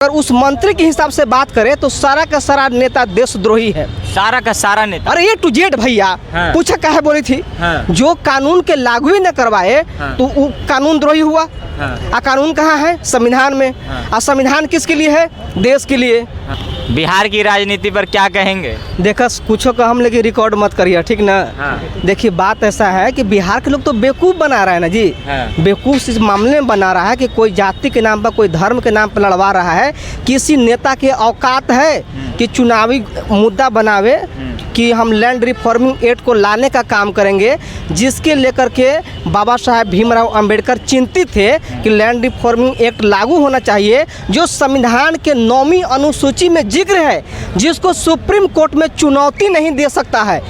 अगर उस मंत्री के हिसाब से बात करें तो सारा का सारा नेता देशद्रोही है। सारा का सारा नेता। अरे A to Z भैया। हाँ। पूछा काहे बोली थी। हाँ। जो कानून के लागू ही न करवाए हाँ। तो वो कानून द्रोही हुआ। हाँ। कानून कहाँ है? संविधान में। हाँ। संविधान किसके लिए है? देश के लिए। बिहार की राजनीति पर क्या कहेंगे? देखा कुछो का हम लेकिन रिकॉर्ड मत करिए, ठीक ना। हाँ। देखिए बात ऐसा है कि बिहार के लोग तो बेवकूफ़ बना रहा है ना जी। हाँ। बेवकूफ़ इस मामले में बना रहा है कि कोई जाति के नाम पर, कोई धर्म के नाम पर लड़वा रहा है। किसी नेता के औकात है कि चुनावी मुद्दा बनावे कि हम लैंड रिफॉर्मिंग एक्ट को लाने का काम करेंगे, जिसके लेकर के बाबा साहेब भीमराव अंबेडकर चिंतित थे कि लैंड रिफॉर्मिंग एक्ट लागू होना चाहिए, जो संविधान के 9वीं अनुसूची में जिक्र है, जिसको सुप्रीम कोर्ट में चुनौती नहीं दे सकता है।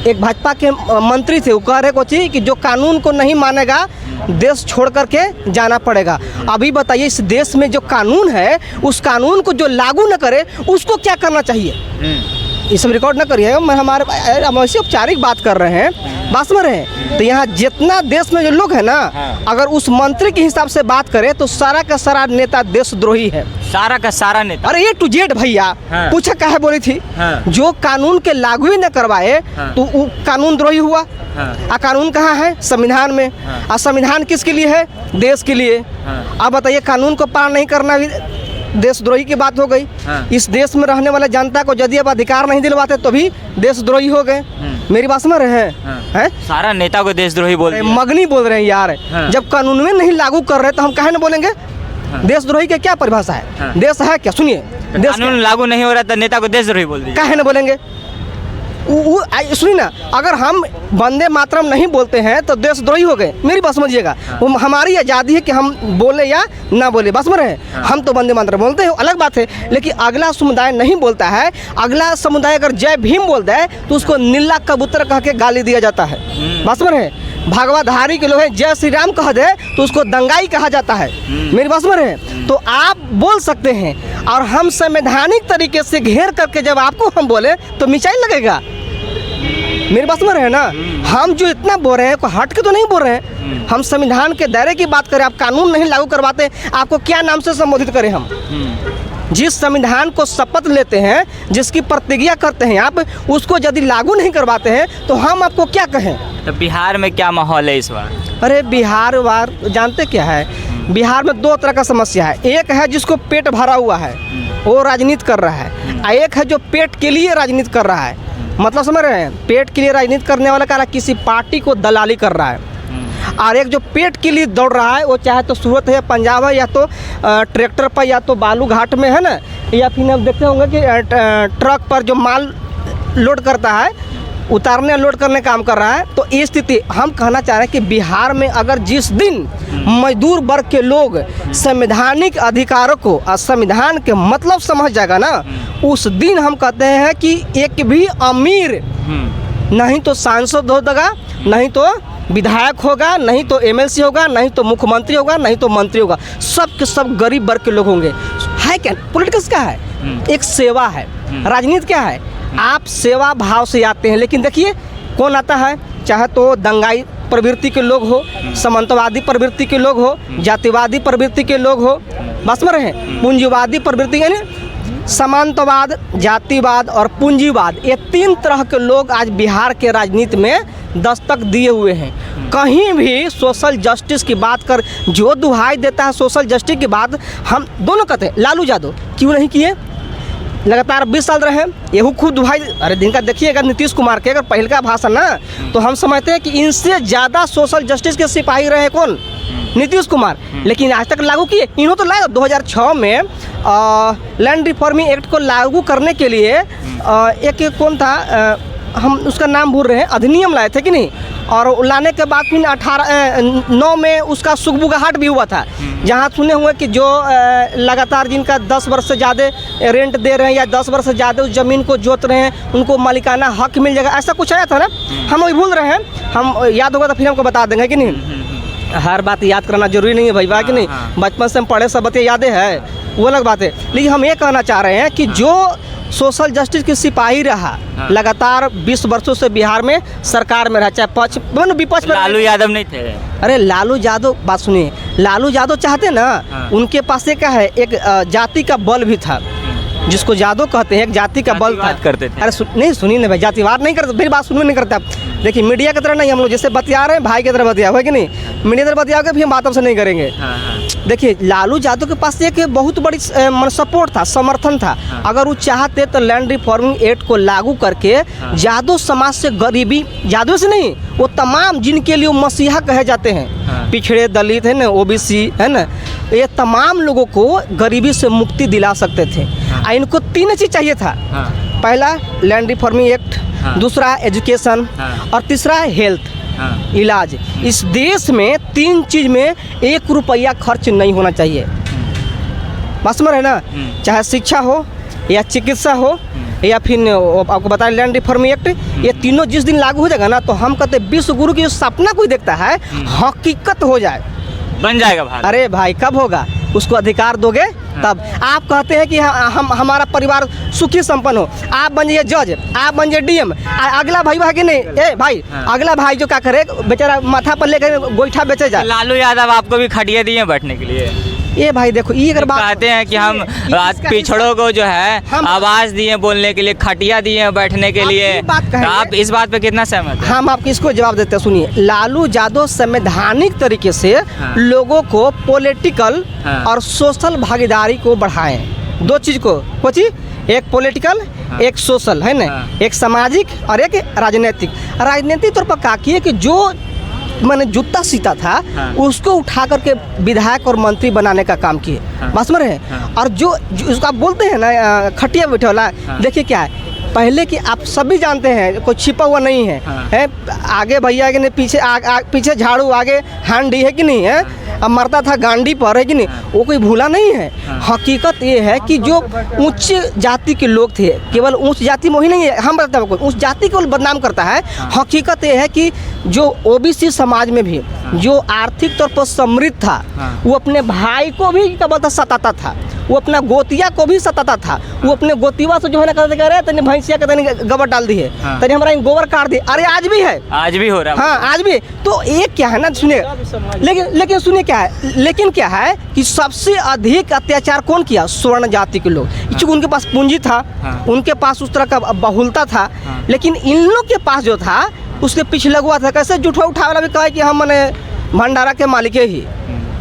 एक भाजपा के मंत्री थे, वो कह रहे कुछ कि जो कानून को नहीं मानेगा देश छोड़ करके जाना पड़ेगा। अभी बताइए इस देश में जो कानून है, उस कानून को जो लागू न करे उसको क्या करना चाहिए? ये सब रिकॉर्ड ना करिए, हम ऐसी औपचारिक बात कर रहे हैं, बात समझ रहे हैं। तो यहाँ जितना देश में जो लोग हैं ना, अगर उस मंत्री के हिसाब से बात करें तो सारा का सारा नेता देशद्रोही है। सारा का सारा नेता। अरे A to Z भैया। हाँ। पूछा काहे बोली थी। हाँ। जो कानून के लागू ही न करवाए तो वो कानून द्रोही हुआ। हाँ। कानून कहाँ है? संविधान में। हाँ। संविधान किसके लिए है? देश के लिए। हाँ। अब बताइए कानून को पार नहीं करना भी देशद्रोही की बात हो गई। हाँ। इस देश में रहने वाले जनता को यदि अब अधिकार नहीं दिलवाते तो भी देशद्रोही हो गए। मेरी बात समझ रहे हैं? हाँ। हैं? सारा नेता को देशद्रोही बोल दिया। मगनी बोल रहे हैं यार। हाँ। जब कानून में नहीं लागू कर रहे तो हम काहे न बोलेंगे? देशद्रोही की क्या परिभाषा है? हाँ। देश है क्या? सुनिए, देश कानून लागू नहीं हो रहा तो नेता को देशद्रोही बोल दिया। काहे न बोलेंगे? सुनिए ना, अगर हम वंदे मातरम नहीं बोलते हैं तो देशद्रोही हो गए। मेरी बात समझिएगा। वो हमारी आज़ादी है कि हम बोले या ना बोले, बस समझ रहे हैं। हम तो वंदे मातरम बोलते हैं, अलग बात है। लेकिन अगला समुदाय नहीं बोलता है। अगला समुदाय अगर जय भीम बोलता है तो उसको नीला कबूतर कह के गाली दिया जाता है, बस समझ रहे हैं। भगवाधारी के लोग हैं, जय श्री राम कह दे तो उसको दंगाई कहा जाता है। मेरी बात समझ रहे हैं। तो आप बोल सकते हैं और हम संवैधानिक तरीके से घेर करके जब आपको हम बोले तो मिसाइल लगेगा। मेरी बात समझ रहे हैं ना। हम जो इतना बोल रहे हैं कोई हट के तो नहीं बोल रहे हैं। हम संविधान के दायरे की बात करें, आप कानून नहीं लागू करवाते, आपको क्या नाम से संबोधित करें हम? जिस संविधान को शपथ लेते हैं, जिसकी प्रतिज्ञा करते हैं आप, उसको यदि लागू नहीं करवाते हैं तो हम आपको क्या कहें? तो बिहार में क्या माहौल है इस बार? अरे बिहार वार जानते क्या है? बिहार में दो तरह का समस्या है। एक है जिसको पेट भरा हुआ है, वो राजनीति कर रहा है, और एक है जो पेट के लिए राजनीति कर रहा है। मतलब समझ रहे हैं? पेट के लिए राजनीति करने वाला का किसी पार्टी को दलाली कर रहा है, और एक जो पेट के लिए दौड़ रहा है वो चाहे तो सूरत है या पंजाब है, या तो ट्रैक्टर पर, या तो बालू घाट में है ना, या फिर आप देखते होंगे कि ट्रक पर जो माल लोड करता है, उतारने लोड करने काम कर रहा है। तो ये स्थिति हम कहना चाह रहे हैं कि बिहार में अगर जिस दिन मजदूर वर्ग के लोग संवैधानिक अधिकारों को और संविधान के मतलब समझ जाएगा ना, उस दिन हम कहते हैं कि एक भी अमीर नहीं तो सांसद होगा, नहीं तो विधायक होगा, नहीं तो MLC होगा, नहीं तो मुख्यमंत्री होगा, नहीं तो मंत्री होगा, सब के सब गरीब वर्ग के लोग होंगे। है क्या? पॉलिटिक्स क्या है? एक सेवा है। राजनीति क्या है? आप सेवा भाव से आते हैं। लेकिन देखिए कौन आता है, चाहे तो दंगाई प्रवृत्ति के लोग हो, सामंतवादी प्रवृत्ति के लोग हो, जातिवादी प्रवृत्ति के लोग हो, बस में रहे, पूंजीवादी प्रवृत्ति, यानी सामंतवाद, जातिवाद और पूंजीवाद, ये 3 तरह के लोग आज बिहार के राजनीति में दस्तक दिए हुए हैं। कहीं भी सोशल जस्टिस की बात कर, जो दुहाई देता है सोशल जस्टिस की बात, हम दोनों कहते हैं। लालू यादव क्यों नहीं किए? लगातार 20 साल रहे, यहू खुद दुहाई। अरे दिन का देखिएगा नीतीश कुमार के अगर पहले का भाषण ना, तो हम समझते हैं कि इनसे ज़्यादा सोशल जस्टिस के सिपाही रहे कौन? नीतीश कुमार। लेकिन आज तक लागू किए? इन्होंने तो लाया 2006 में लैंड रिफॉर्मिंग एक्ट को लागू करने के लिए एक कौन था, हम उसका नाम भूल रहे हैं, अधिनियम लाए थे कि नहीं? और लाने के बाद फिर 9 में उसका सुगबुगाहट भी हुआ था, जहाँ सुने हुए कि जो लगातार जिनका 10 वर्ष से ज़्यादा रेंट दे रहे हैं या 10 वर्ष से ज़्यादा उस ज़मीन को जोत रहे हैं, उनको मालिकाना हक मिल जाएगा, ऐसा कुछ आया था ना। हम वही भूल रहे हैं, हम याद होगा तो फिर हमको बता देंगे कि नहीं। हर बात याद करना जरूरी नहीं है भाई, कि नहीं? बचपन से हम पढ़े सब बातें यादें है, वो अलग बात है। लेकिन हम ये कहना चाह रहे हैं कि जो सोशल जस्टिस की सिपाही रहा, लगातार 20 वर्षों से बिहार में सरकार में रहा, चाहे पक्ष विपक्ष में। लालू यादव नहीं थे? अरे लालू यादव, बात सुनिए, लालू यादव चाहते ना, उनके पास एक है, एक जाति का बल भी था, जिसको यादव कहते हैं, एक जाति का बल था। जातिवाद करते थे। अरे नहीं सुनिए ना भाई, जातिवाद नहीं करते, फिर बात सुनने नहीं करते आप। देखिए मीडिया की तरह नहीं, हम लोग जैसे बतिया रहे हैं भाई की तरह बतिया हुआ है कि नहीं, मीडिया तरह बतियाओगे फिर हम बातों से नहीं करेंगे। देखिए लालू यादव के पास एक बहुत बड़ी सपोर्ट था, समर्थन था। अगर वो चाहते तो लैंड रिफॉर्मिंग एक्ट को लागू करके यादव समाज से गरीबी, यादव से नहीं, वो तमाम जिनके लिए वो मसीहा कहे जाते हैं, पिछड़े दलित है ना, ओबीसी है ना, ये तमाम लोगों को गरीबी से मुक्ति दिला सकते थे। इनको 3 चीज़ चाहिए था, पहला लैंड रिफॉर्मिंग एक्ट, दूसरा एजुकेशन, और तीसरा हेल्थ, इलाज। इस देश में 3 चीज़ में 1 रुपया खर्च नहीं होना चाहिए, बस में है ना, चाहे शिक्षा हो या चिकित्सा हो या फिर आपको बताया लैंड रिफॉर्मिंग एक्ट, ये तीनों जिस दिन लागू हो जाएगा ना, तो हम कहते हैं विश्व गुरु की जो सपना कोई देखता है हकीकत हो जाए, बन जाएगा भारत। अरे भाई कब होगा, उसको अधिकार दोगे तब। आप कहते हैं कि हम हमारा परिवार सुखी संपन्न हो, आप बन जाइए जज, आप बन जाइए डीएम, अगला भाई है कि नहीं, ए भाई अगला भाई जो क्या करे, बेचारा माथा पर लेकर गोईठा बेचे जाए। लालू यादव आपको भी खटिया दिए हैं बैठने के लिए? ये भाई देखो, ये अगर बात कहते हैं कि हम पिछड़ों को जो है आवाज दिए बोलने के लिए, खटिया दिए हैं बैठने के लिए, तो आप इस बात पे कितना सहमत हैं? हम आपको इसको जवाब देते हैं, सुनिए। लालू यादव संवैधानिक तरीके से लोगों को पॉलिटिकल और सोशल भागीदारी को बढ़ाएं। 2 चीज़ को, वो चीज़, एक पॉलिटिकल, एक सोशल, है ना, एक सामाजिक और एक राजनीतिक। राजनीतिक तौर पर क्या किए कि जो मैंने जूता सीता था उसको उठा करके विधायक और मंत्री बनाने का काम किए, बस में रहे। और जो उसको आप बोलते हैं ना खटिया बैठे वाला, देखिए क्या है, पहले कि आप सभी जानते हैं कोई छिपा हुआ नहीं है, है आगे भैया के नहीं, पीछे पीछे झाड़ू, आगे हांडी, है कि नहीं है, अब मरता था गांडी पर, है कि नहीं, वो कोई भूला नहीं है। हकीकत ये है कि जो उच्च जाति के लोग थे, केवल उच्च जाति में ही नहीं है, हम बताते हैं आपको, उच्च जाति को बदनाम करता है। हकीकत ये है कि जो ओबीसी समाज में भी जो आर्थिक तौर पर समृद्ध था, वो अपने भाई को भी क्या बोलता सताता था, वो अपना गोतिया को भी सताता था, वो अपने गोतिवा से जो है ना कहते कह रहे तनी भैंसिया के तनी गोबर डाल दी है, तनी हमारा गोबर काट दी, अरे आज भी है, आज भी हो रहा है। हाँ आज भी। तो एक क्या है ना, सुनिए, लेकिन सुनिए क्या है, लेकिन क्या है कि सबसे अधिक अत्याचार कौन किया? स्वर्ण जाति के लोग, क्योंकि उनके पास पूंजी था, उनके पास उस तरह का बहुलता था, लेकिन इन लोग के पास जो था उसके पीछे लगवा था। कैसे जूठा उठा वाला भी कहे कि हम मैंने भंडारा के मालिक ही,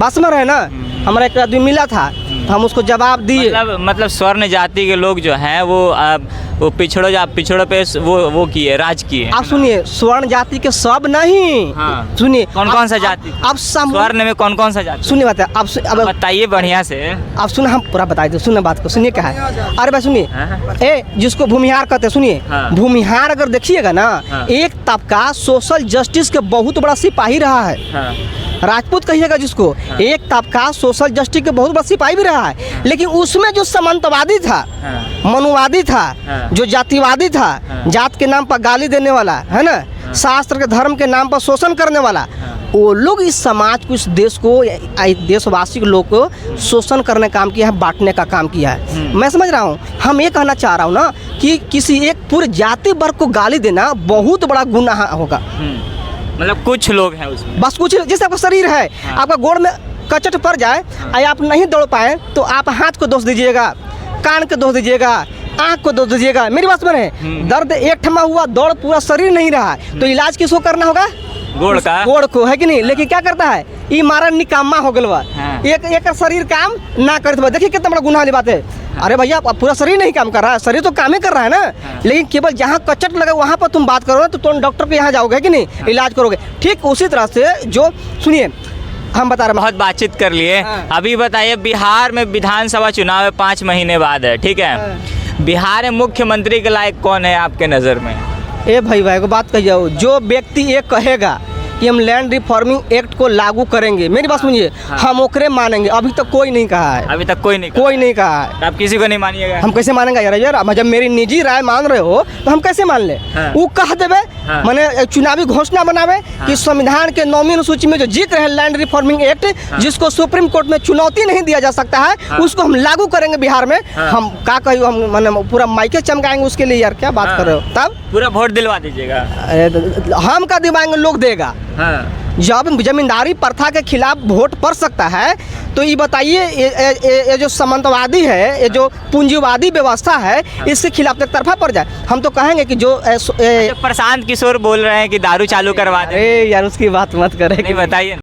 बस में रहे ना, हमारा एक आदमी मिला था तो हम उसको जवाब दिए। मतलब स्वर्ण जाति के लोग जो हैं वो पिछड़ों पे वो किए, राज किए। आप सुनिए, स्वर्ण जाति के सब नहीं, सुनिए कौन सा जाति, अब स्वर्ण में कौन सा जाति, सुनिए बात है, अब बताइए बढ़िया से। आप सुन, हम पूरा बता दे, सुनिए बात को, सुनिए क्या है। अरे भाई सुनिए, जिसको भूमिहार कहते हैं, सुनिए, भूमिहार अगर देखिएगा ना, एक तबका सोशल जस्टिस के बहुत बड़ा सिपाही रहा है। राजपूत कहिएगा जिसको, एक तबका सोशल जस्टिस के बहुत बड़ा सिपाही भी रहा है, लेकिन उसमें जो सामंतवादी था, मनुवादी था, जो जातिवादी था, जात के नाम पर गाली देने वाला, है ना, शास्त्र के धर्म के नाम पर शोषण करने वाला, वो लोग इस समाज को, इस देश को, देशवासी के लोग को शोषण करने का काम किया है, बांटने का काम किया है। मैं समझ रहा हूँ, हम ये कहना चाह रहा हूँ ना कि किसी एक पूरे जाति वर्ग को गाली देना बहुत बड़ा गुनाह होगा। मतलब कुछ लोग हैं उसमें, बस कुछ, जैसे आपका शरीर है, आपका गोड़ में कचट पड़ जाए और आप नहीं दौड़ पाए तो आप हाथ को दोष दीजिएगा, कान को दोष दीजिएगा, आँख को दोष दीजिएगा, मेरी बात सुन रहे। दर्द एक ठमा हुआ, दौड़ पूरा शरीर नहीं रहा, तो इलाज किसको करना होगा? गोड़ को, है कि नहीं। लेकिन क्या करता है, ये मारा निकामा हो गलवा, एक शरीर काम ना करते। देखिए कितना बड़ा गुनाह वाली बात है। अरे भैया पूरा शरीर नहीं काम कर रहा है, शरीर तो काम ही कर रहा है ना, लेकिन केवल जहाँ कचट लगा वहाँ पर तुम बात करो ना, तो तुम डॉक्टर के यहाँ जाओगे कि नहीं, इलाज करोगे। ठीक उसी तरह से जो, सुनिए हम बता रहे, बहुत बातचीत कर लिए, अभी बताइए, बिहार में विधानसभा चुनाव 5 महीने बाद है, ठीक है, बिहार में मुख्यमंत्री के लायक कौन है आपके नज़र में? ए भाई को बात कही जाओ, जो व्यक्ति ये कहेगा कि कि हम लैंड रिफॉर्मिंग एक्ट को लागू करेंगे, मेरी बात सुनिए, हम ओकरे मानेंगे, अभी तक कोई नहीं कहा है, अभी तक कोई नहीं कहा है। तो आप किसी को नहीं मानिएगा? हम कैसे मानेंगे यार, अब जब मेरी निजी राय मान रहे हो तो हम कैसे मान ले? वो कह देवे, मैंने चुनावी घोषणा बनावे कि संविधान के 9वीं अनुसूची में जो जिक्र है लैंड रिफॉर्मिंग एक्ट, जिसको सुप्रीम कोर्ट में चुनौती नहीं दिया जा सकता है, उसको हम लागू करेंगे बिहार में। हम क्या कही, हम मैंने पूरा माइके चमकाएंगे उसके लिए यार, क्या बात कर रहे हो? तब पूरा वोट दिलवा दीजिएगा? हम का दिलवाएंगे, लोग देगा। जब जमींदारी प्रथा के खिलाफ वोट पड़ सकता है तो ये बताइए, ये जो सामंतवादी है, ये जो पूंजीवादी व्यवस्था है, इसके खिलाफ एक तरफा पड़ जाए। हम तो कहेंगे कि जो प्रशांत किशोर बोल रहे हैं कि दारू चालू करवा दें। यार उसकी बात मत करें, नहीं बताइए।